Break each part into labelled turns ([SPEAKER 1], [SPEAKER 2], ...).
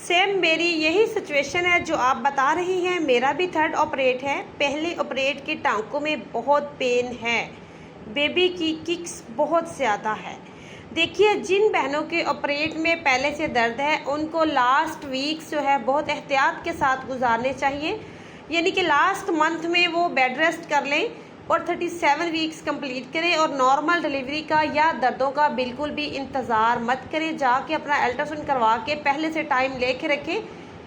[SPEAKER 1] Same मेरी यही situation है जो आप बता रही हैं। मेरा भी थर्ड ऑपरेट है। पहले ऑपरेट के टांकों में बहुत पेन है, बेबी की किक्स बहुत ज़्यादा है। देखिए, जिन बहनों के ऑपरेट में पहले से दर्द है उनको लास्ट वीक्स जो है बहुत एहतियात के साथ गुजारने चाहिए, यानी कि लास्ट मंथ में वो बेड रेस्ट कर लें और 37 वीक्स कंप्लीट करें और नॉर्मल डिलीवरी का या दर्दों का बिल्कुल भी इंतज़ार मत करें। जाके अपना अल्ट्रासाउंड करवा के पहले से टाइम लेके रखें,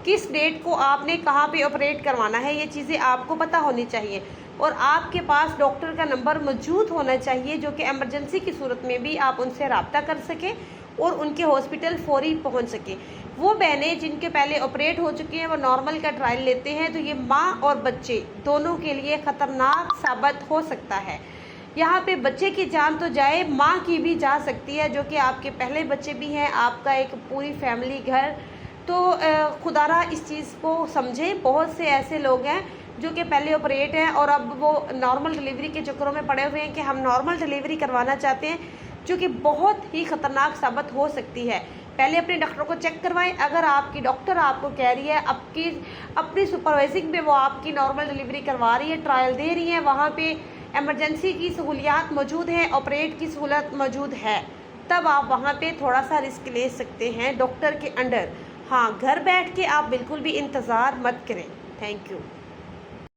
[SPEAKER 1] किस डेट को आपने कहाँ पे ऑपरेट करवाना है, ये चीज़ें आपको पता होनी चाहिए। और आपके पास डॉक्टर का नंबर मौजूद होना चाहिए जो कि इमरजेंसी की सूरत में भी आप उनसे रब्ता कर सकें और उनके हॉस्पिटल फौरी पहुंच सके। वो बहनें जिनके पहले ऑपरेट हो चुके हैं वो नॉर्मल का ट्रायल लेते हैं तो ये माँ और बच्चे दोनों के लिए ख़तरनाक साबित हो सकता है। यहाँ पे बच्चे की जान तो जाए, माँ की भी जा सकती है, जो कि आपके पहले बच्चे भी हैं, आपका एक पूरी फैमिली घर। तो खुदारा इस चीज़ को समझे। बहुत से ऐसे लोग हैं जो कि पहले ऑपरेट हैं और अब वो नॉर्मल डिलीवरी के चक्करों में पड़े हुए हैं कि हम नॉर्मल डिलीवरी करवाना चाहते हैं, जो कि बहुत ही ख़तरनाक साबित हो सकती है। पहले अपने डॉक्टर को चेक करवाएं। अगर आपकी डॉक्टर आपको कह रही है अपनी सुपरवाइजिंग में वो आपकी नॉर्मल डिलीवरी करवा रही है, ट्रायल दे रही है, वहाँ पे इमरजेंसी की सहूलियात मौजूद है, ऑपरेट की सहूलत मौजूद है, तब आप वहाँ पे थोड़ा सा रिस्क ले सकते हैं डॉक्टर के अंडर। हाँ, घर बैठ के आप बिल्कुल भी इंतज़ार मत करें। Thank you.